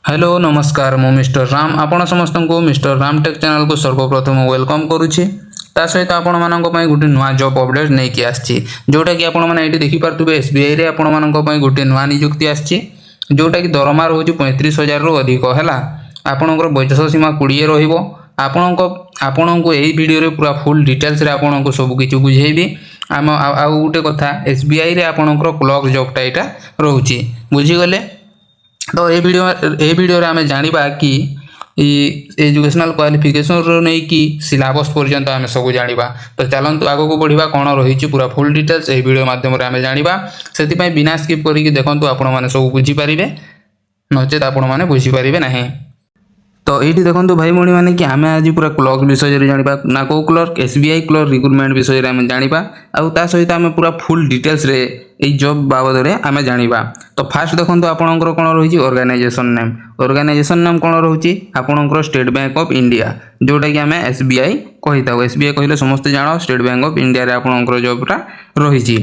Hello नमस्कार मु mister Ram आपण समस्त को मिस्टर राम टेक चैनल को सर्वप्रथम वेलकम करुच्ची ता सहित आपण मानक पई गुटे नुआ जॉब अपडेट नहीं कि आछि जोटा कि आपण माने एठी देखि पारतुबे एसबीआई रे आपण मानक पई गुटे नुआ नियुक्ति आछि जोटा कि दरमा रहउची 35,000 रु अधिक हैला आपणकर बयस सीमा 20 रहिबो आपणको एई वीडियो रे पूरा फुल डिटेल्स रे आपणको सब किछु बुझेइबी आम आ गुटे कथा एसबीआई रे आपणकर क्लर्क जॉब टा एटा रहउची बुझी गले। तो ये वीडियो रे आमे जानिबा कि एजुकेशनल क्वालिफिकेशन रो नै कि सिलेबस पर्यंत आमे सब जानिबा। तो चलंतु आगो को बढ़िबा कोन रहिछि पूरा फुल डिटेल्स ए वीडियो माध्यम रे आमे जानिबा सेति पई बिना स्किप करिकि देखंतु आपण माने सब बुझी परिबे नचेत आपण माने बुझी परिबे नाही। तो ये देखो भाई भाई मैंने कि आम आज पूरा क्लर्क विषय में जाना ना कौ क्लर्क एसबीआई क्लर्क रिक्रुटमेंट विषय में जाना आउ सहित आम पूरा फुल डिटेल्स रे ये जॉब बाबद में आम जाना। तो फास्ट देखो आपंकर कौन रही ऑर्गेनाइजेशन नाम कौन रही आपंकर स्टेट बैंक ऑफ इंडिया जोटा कि आम एसबीआई कही था एसबीआई कहले समस्त जान स्टेट बैंक ऑफ इंडिया रे आपंकर जॉबटा रही।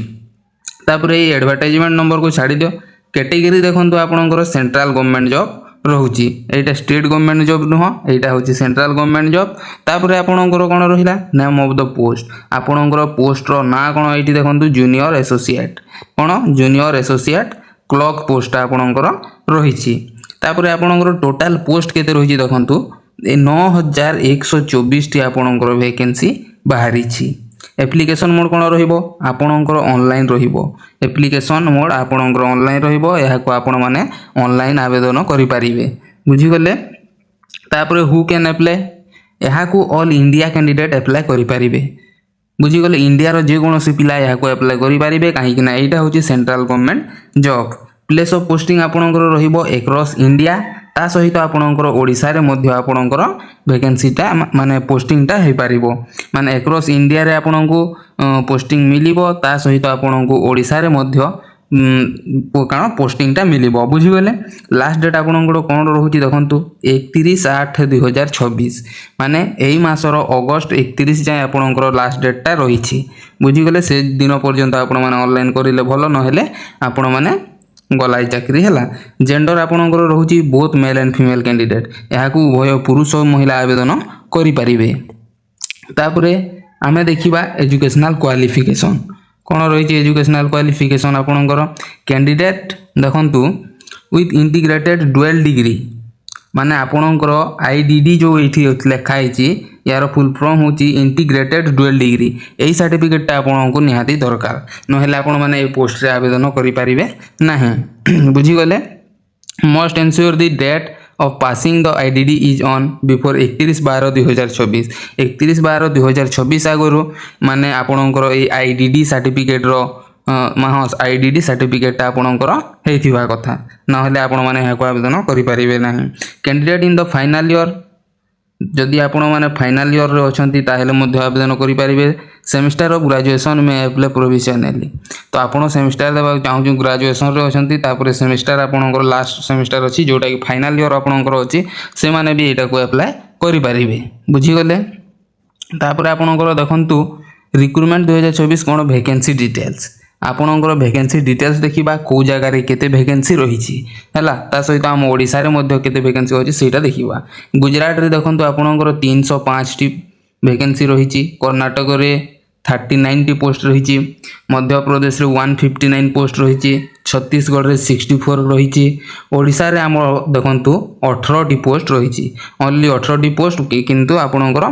ये एडवर्टाइजमेंट नंबर को छाड़ दियो कैटेगरी देखो आपंकर सेंट्रल गवर्नमेंट जॉब रहुची एटा स्टेट गवर्नमेंट जॉब नुह एटा होची सेंट्रल गवर्नमेंट जॉब। तापरे आपणकर कोन रहिला नेम ऑफ द पोस्ट आपणकर पोस्ट रो ना कोन एठी देखंतु जूनियर एसोसिएट कोन जूनियर एसोसिएट क्लर्क पोस्ट आपणकर रहिची। तापरे आपणकर टोटल पोस्ट केते रहिची देखंतु 9124 टी आपणकर वैकेंसी बाहरिची। एप्लिकेशन मोड कौन रहिबो आपणकर ऑनलाइन रहिबो एप्लिकेशन मोड आपणकर ऑनलाइन रहिबो या को आपण माने ऑनलाइन आवेदन करि परिबे बुझी गले। तापर हु कैन अप्लाई या को ऑल इंडिया कैंडिडेट अप्लाई करि परिबे बुझी गले इंडिया रो जे कोनोसी पिला या को अप्लाई करि परिबे काहे कि ना एटा होची central government job. Place of posting आपणकर रहिबो एक्रॉस इंडिया ता सहित आपणकर ओडिसा रे मध्य आपणकर वैकेंसीटा माने पोस्टिंगटा हे पारिबो माने एक्रॉस इंडिया रे आपणको पोस्टिंग मिलिबो ता सहित आपणको ओडिसा रे मध्य काण पोस्टिंगटा मिलिबो बुझी गले। लास्ट डेट आपणकर कोन रहउची देखंतु 31/8/2026 माने एई मासर अगस्त 31 जाय आपणकर लास्ट डेटटा रहिछि बुझी गले। से दिन पर्यंत आपण माने ऑनलाइन करिले भलो न हेले आपण माने गलाई चाकरी है। जेंडर आपणकर रहुची both male and female candidate या उभय पुरुष और महिला आवेदन करें। तापरे आमे देखिबा एजुकेशनल क्वालिफिकेशन कौन रही एजुकेशनल क्वालिफिकेशन आपणकर कैंडिडेट देखंतु विथ इंटीग्रेटेड डुअल डिग्री माने आपणकर आईडीडी जो एठी लेखा है यार फुल फॉर्म होची इंटीग्रेटेड डुअल डिग्री एई सर्टिफिकेट आपनको निहाती दरकार नहेले आपण माने ए पोस्ट रे आवेदन करि परिबे नाही बुझी गले। Must ensure the date of passing the IDD is on before 31/12/2026 31/12/2026 आगरो माने आपणकर ए आईडीडी सर्टिफिकेट रो माहस आईडीडी सर्टिफिकेट आपणकर हेथिबा कथा नहेले आपण माने हेको आवेदन करि परिबे नाही। Candidate in the final year जदि आपण माने फाइनल ईयर रे अछंती ताहेले मध्य आवेदन करि परिबे। सेमिस्टर ऑफ ग्रेजुएशन में अप्लाई प्रोविजनली तो आपण सेमिस्टर देबा चाहू ग्रेजुएशन रे अछंती तापर सेमिस्टर आपणकर लास्ट सेमिस्टर अछि जोटा कि फाइनल ईयर आपणकर अछि से माने भी एटा को अप्लाई करि परिबे बुझी गले। तापर आपणकर देखंतु रिक्रुटमेंट 2024 कोन वैकेंसी डिटेल्स आपणकर वैकेंसी डिटेल्स देखिबा को जगह रे केते वैकेंसी रहिछि हैला ता सहित हम ओडिसा रे मध्य केते वैकेंसी होछि सेटा देखिबा। गुजरात रे देखंतु आपणकर 305 टी वैकेंसी रहिछि कर्नाटक रे 39 टी पोस्ट रहिछि मध्य प्रदेश रे 159 पोस्ट रहिछि छत्तीसगढ़ रे 64 रहिछि ओडिसा रे हम देखंतु 18 टी पोस्ट रहिछि ओनली 18 टी पोस्ट किंतु आपणकर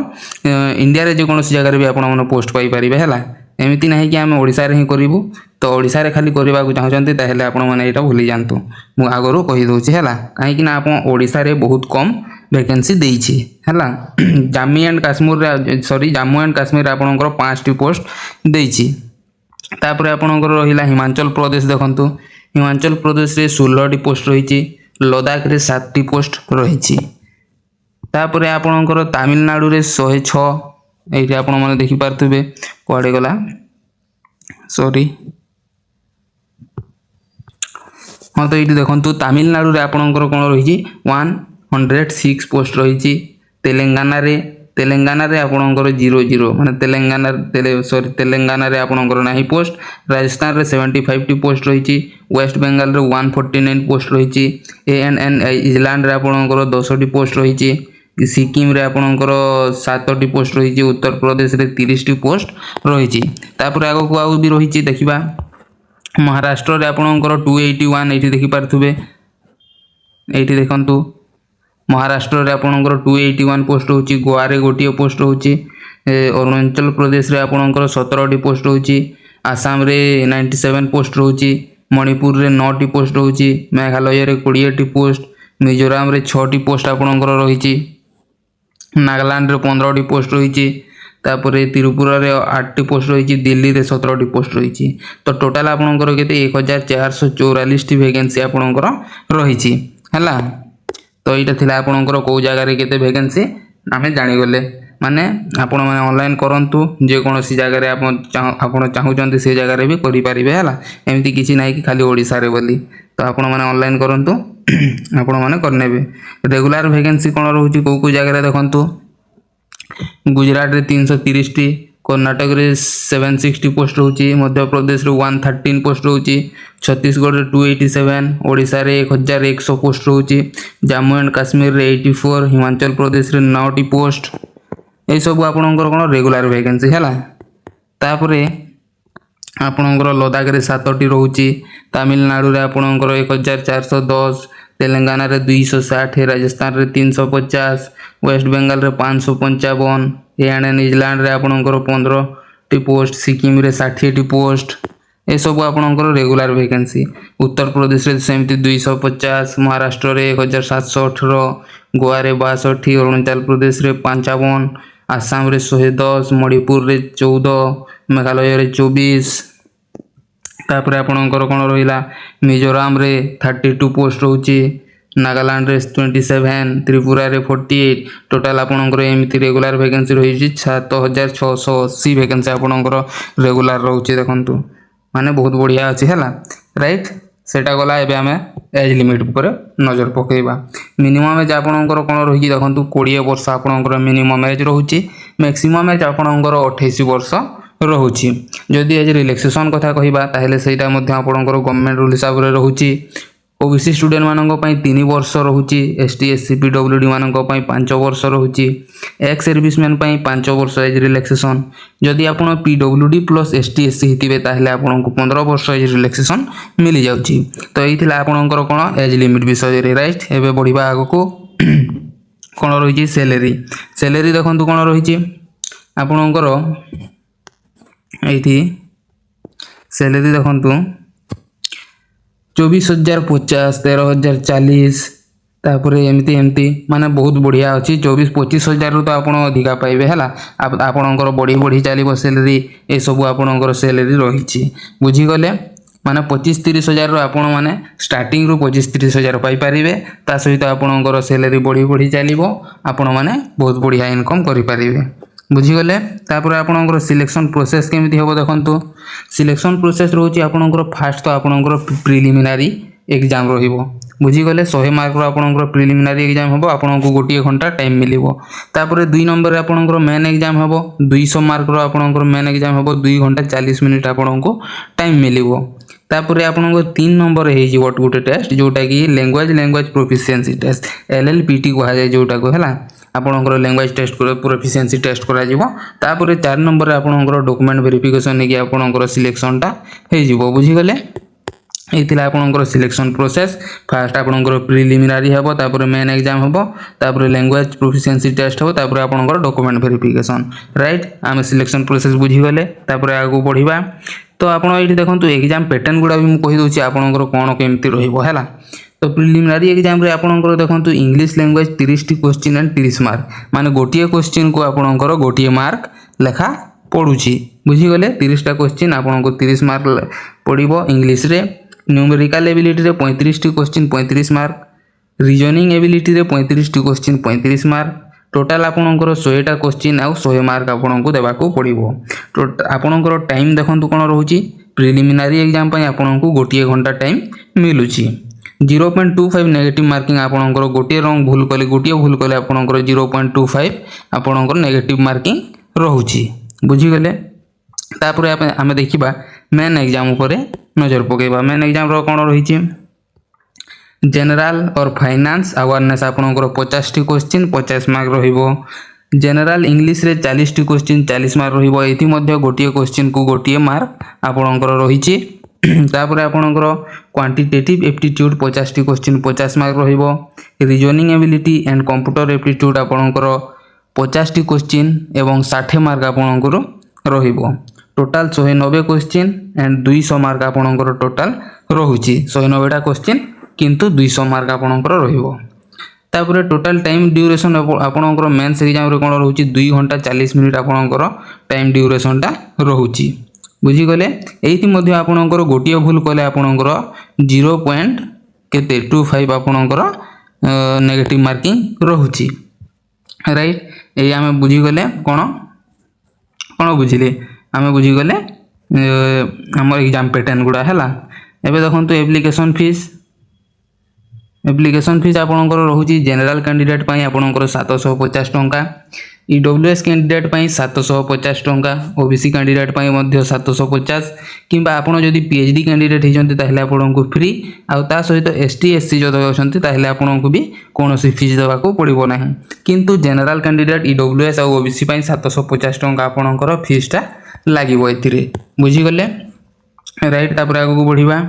इंडिया रे जे कोनोसी जगह रे भी आपण मन पोस्ट पाई परिबे हैला एमिति नहीं कि आम ओडिसा रे ही करिवु तो ओडिसा रे खाली करबा को चाहछन्ते ताहेले आपण माने एटा भूली जानतु मु आगरो कहि दोछि हैला काहे कि ना आपण ओडिसा रे बहुत कम वैकेंसी देइछि हैला। जम्मू एंड काश्मीर आपणकर 5 टी पोस्ट देइछि। तापर आपणकर रहिला हिमाचल प्रदेश देखंतु हिमाचल प्रदेश रे 16 टी पोस्ट रहिछि लद्दाख रे 7 टी पोस्ट रहिछि। तापर आपणकर तमिलनाडु रे 106 एठी आपण माने देखि पारथुबे कोआडे गला सॉरी हाँ तो ये देखो तमिलनाडु रे आपणकर कोन रही 106 पोस्ट रही तेलंगाना रे तेलंगाना आपणकर 00 माने तेलंगाना आपणकर नहीं पोस्ट। राजस्थान रे 75 टी पोस्ट रही। वेस्ट बेंगल रे 149 पोस्ट रही। ANN आइलैंड रे आपणकर 10 टी पोस्ट रही। सिक्किम रे आपणकर 7 टी पोस्ट रही। उत्तर प्रदेश रे 30 टी पोस्ट रही। तापर आगो को आउ भी रही देखिबा महाराष्ट्र रे आपणकर 281 एठी देखि पारथुबे। एठी देखंतु महाराष्ट्र रे आपणकर 281 पोस्ट होची। गोवा रे गोटिए पोस्ट होची। अरुणाचल प्रदेश रे आपणकर 17 टी पोस्ट होची। आसाम रे 97 पोस्ट होची। मणिपुर रे 9 टी पोस्ट होची। मेघालय रे 20 टी पोस्ट। मिजोरम रे 6 टी पोस्ट आपणकर रहिची। नागालैंड रे 15 टी पोस्ट रहिची। तापरे त्रिपुरा रे 8 टी पोस्ट रहिची। दिल्ली रे 17 टी पोस्ट रहिची। तो टोटल आपणकर केते 1444 टी वैकेंसी आपणकर रहिची हला। तो यहाँ थिला आपणकर को जगह रे केते वैकेंसी आमे जानि गले माने आपण माने ऑनलाइन करंतु जे कोनोसी जगह रे आपण चाहुचंती से जगह रे भी करि परिबे हला। एमिति किछि नाही कि खाली ओडिसा रे बोली। तो आपण माने ऑनलाइन करंतु आपण माने करनेबे। रेगुलर वैकेंसी कोन रहउची को जगह रे देखंतु गुजरात रे 330 टी, कर्नाटक रे 760 पोस्ट रहउची। मध्य प्रदेश रे 113 पोस्ट रहउची। छत्तीसगढ़ रे 287, ओडिशा रे 1100 पोस्ट रहउची। जम्मू एंड कश्मीर रे 84, हिमाचल प्रदेश रे 9 टी पोस्ट। ए सब आपनकर कोन रेगुलर वैकेंसी हला। तापरे आपनकर लद्दाख रे 7 टी रहउची। तमिलनाडु रे आपनकर 1410, तेलंगाना रे 260, राजस्थान रे 350, वेस्ट बेंगल रे 555, ANN आइलैंड रे आपनकर 15 टी पोस्ट। सिक्किम रे 60 टी पोस्ट। ए सब आपनकर रेगुलर वैकेंसी। उत्तर प्रदेश रे सेमती 250, महाराष्ट्र रे 1718, गोवा रे 62, अरुणाचल प्रदेश रे 55, आसाम रे 110, मणिपुर रे 14, मेघालय रे 24। तापर आपनकर कोन रहिला मिजोरम रे 32 पोस्ट रहउची। नागालैंड रे 27, त्रिपुरा रे 48। टोटल आपनकर एमिति रेगुलर वैकेंसी रही 7680 वैकेंसी आपनकर रेगुलर रहउची देखंतु माने बहुत बढ़िया अछि हला राइट। सेटा गला एबे हमें एज लिमिट पर नजर पकेबा। मिनिमम एज आपनकर कोन रही देखंतु 20 वर्ष आपनकर मिनिमम एज रहउची। मैक्सिमम एज आपनकर 28 वर्ष रहउची। जदि एज रिलैक्सेशन कथा कहिबा ताहेले सेटा मध्ये आपनकर गवर्नमेंट रूल हिसाब रे रहउची। ओबीसी स्टूडेंट मानक पई 3 वर्ष रहउची। ST SC PWD मानक पई 5 वर्ष रहउची। एक्स सर्विसमैन पई 5 वर्ष एज रिलैक्सेशन। जदि आपण PWD प्लस ST SC हितिबे ताहेले आपनको 15 वर्ष एज रिलैक्सेशन मिली जाउची। तो एथिला आपनकर कोन एज लिमिट विषय रे राइट। एबे बढ़िबा आगो को कोन रहिची सैलरी। सैलरी देखंतु कोन रहिची आपनकर एथि सैलरी देखंतु 24,050, 13,040 तापर एमती एमती माने बहुत बढ़िया अच्छी। 24-25 हजार तो आप अधिका पाइबे है आपणकर बढ़ी बढ़ी चलो सैलरी ये सब आपणकर सैलरी रही बुझीगले माने 25-30 हजार आपण माने स्टार्टिंग रू 25-30 हजार पाइपारे ता सहित आपणकर सैलरी बढ़ी बढ़ी चलो आपण माने बहुत बढ़िया इनकम करें बुझीगले। तापर आपणकर सिलेक्शन प्रोसेस केमिति होबो देखंतु सिलेक्शन प्रोसेस रोची आपणकर फास्ट तो आपणकर प्रिलिमिनारी एग्जाम रहिबो बुझीगले 100 मार्क रो आपणकर प्रिलिमिनारी एग्जाम होबो आपनको गोटिए घंटा टाइम मिलिबो। तापर 2 नंबर रे आपणकर मेन एग्जाम होबो 200 मार्क रो आपणकर मेन एग्जाम होबो 2 घंटा 40 मिनिट आपनको टाइम मिलिबो। तापर आपनको 3 नंबर हे जी गोटे टेस्ट जोटा कि लैंग्वेज प्रोफिशिएंसी टेस्ट LLPT कहा जाय जोटा को हैला आपणकर लैंग्वेज टेस्ट कर प्रोफिशिएंसी टेस्ट करा जिवो। तापर 4 नंबर रे आपणकर डॉक्यूमेंट वेरिफिकेशन ने कि आपणकर सिलेक्शनटा हे जिवो बुझीगले। एथिला आपणकर सिलेक्शन प्रोसेस फास्ट आपणकर प्रिलिमिनारी हेबो तापर मेन एग्जाम हेबो तापर लैंग्वेज प्रोफिशिएंसी टेस्ट हेबो तापर आपणकर डॉक्यूमेंट वेरिफिकेशन राइट। आमे सिलेक्शन प्रोसेस बुझीगले तापर आगु बढ़िबा। तो आपण एठी देखंतु एग्जाम पैटर्न गुडा भी म कहि दोछि आपणकर कोन केमति रहिबो हैला। तो प्रिलिमिनारी एग्जाम रे आपणकर देखंतु English language 30 T question and 30 mark माने गोटिए क्वेश्चन को आपणकर गोटिए मार्क लेखा पडुछि बुझीगले। 30 टा क्वेश्चन आपणको 30 मार्क पडिबो इंग्लिश रे। न्यूमेरिकल एबिलिटी रे 35 T question 35 mark, reasoning ability रे 35 टी क्वेश्चन 35 मार्क। टोटल आपणकर 100 टा क्वेश्चन आ 100 मार्क आपणको देबाको पडिबो। तो आपणकर टाइम देखंतु कोन रहउची प्रिलिमिनारी एग्जाम पय आपणको गोटिए घंटा टाइम मिलुची 0.25 नेगेटिव मार्किंग आपणकर गोटे रंग भूल कले गोटे भूल कले आपणकर 0.25 आपणकर नेगेटिव मार्किंग रोचे बुझीगले। तापर आम देखा मेन एग्जाम उपर नजर पकेबा। मेन एग्जाम रो कौन रही जनरल और फाइनेंस अवेयरनेस आपणकर 50 टी क्वेश्चन 50 मार्क रहिबो। जनरल इंग्लिश रे 40 टी क्वेश्चन 40 मार्क रहिबो। एथि मध्ये गोटे क्वेश्चन को गोटे मार्क आपणकर रही। तापर आपणकर क्वांटिटेटिव एप्टीट्यूड 50 टी क्वेश्चन 50 मार्क रहिबो। Reasoning ability and computer aptitude आपणकर 50 टी क्वेश्चन एवं 60 मार्क आपणकर रहिबो। टोटाल 190 क्वेश्चन एंड 200 मार्क आपणकर टोटाल रहुची। 190 क्वेश्चन किंतु 200 मार्क आपणकर रहिबो। तापर टोटाल टाइम ड्यूरेशन आपणकर मेंस एग्जाम रे कोन रहुची 2 घंटा 40 मिनिट आपणकर टाइम ड्यूरेशन टा रहुची बुझी गले। एथि मध्ये आपणकर गोटिए भूल कले आपणकर 0.25 आपणकर नेगेटिव मार्किंग रहुची राइट। ए आमे बुझी गले कोन कोन बुझिले आमे बुझी गले हमर एग्जाम पैटर्न गुडा हैला। एबे देखंतु एप्लिकेशन फीस आपणकर रहुची जनरल कैंडिडेट पई आपणकर 750 टंका, ईडब्ल्यूएस कैंडिडेट पई 750 टंका, ओबीसी कैंडिडेट पई मध्ये 750 किंबा आपण जदि पीएचडी कैंडिडेट हिजंती ताहले आपणको फ्री आ ता सहित एसटी एससी जदि अछंती ताहले आपणको भी कोनोसी फीस देबा को पड़िबो नाही। किंतु जनरल कैंडिडेट ईडब्ल्यूएस आ ओबीसी पई 750 टंका आपणकर फीसटा लागिबो एथिरे बुझी गले राइट। तापर आगु बढ़िबा।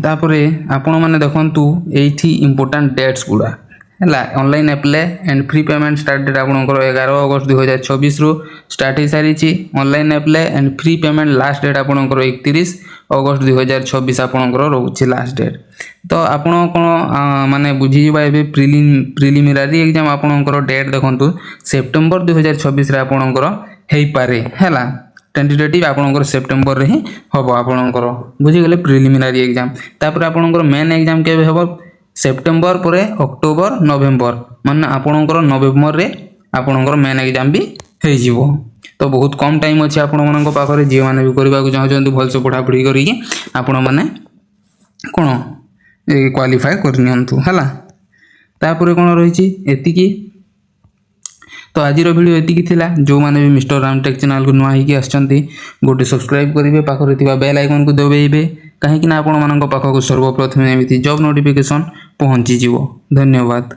तापरे आपण माने देखंतु एठी इंपोर्टेंट डेट्स गुडा हैला। Online apply and fee payment start date आपणकर 11 अगस्त 2024 रु स्टार्ट हो सारी। Online apply and fee payment last date आपणकर 31 अगस्त 2024 आपणकर रहउछि लास्ट डेट। तो आपण कोन माने बुझी जिबा एबे प्रिलिमिनरी एग्जाम आपणकर डेट देखंतु सेप्टेम्बर 2024 रे आपणकर हेई पारे हैला। टेंटेटिव आपणकर सेप्टेम्बर रे ही हबो आपणकर बुझी गले प्रिलिमिनरी एग्जाम। तापर आपणकर मेन एग्जाम केबे हबो सेप्टेम्बर परे अक्टोबर नवेम्बर माने आपणकर नवेम्बर रे आपणकर मेन एग्जाम भी हे जिवो। तो बहुत कम टाइम अछि आपण मानक पाखरे जे माने भी करबा को चाहछन्ती भल से पढ़ा पढ़ी करी आपण माने कोन क्वालिफाई करनियंतु हला। तापर कोन रहिछि एतिकी। तो आज वीडियो एतिकी थिला। जो माने भी मिस्टर रामटेक चैनल को नुआ हिकी आछन्ती गोटे सब्सक्राइब करिवे पाखरे थिबा बेल आइकन को दबाइबे कहीं कि ना आपण मानक पाखक सर्वप्रथम एमिति जॉब नोटिफिकेशन पहुंची जिवो। धन्यवाद।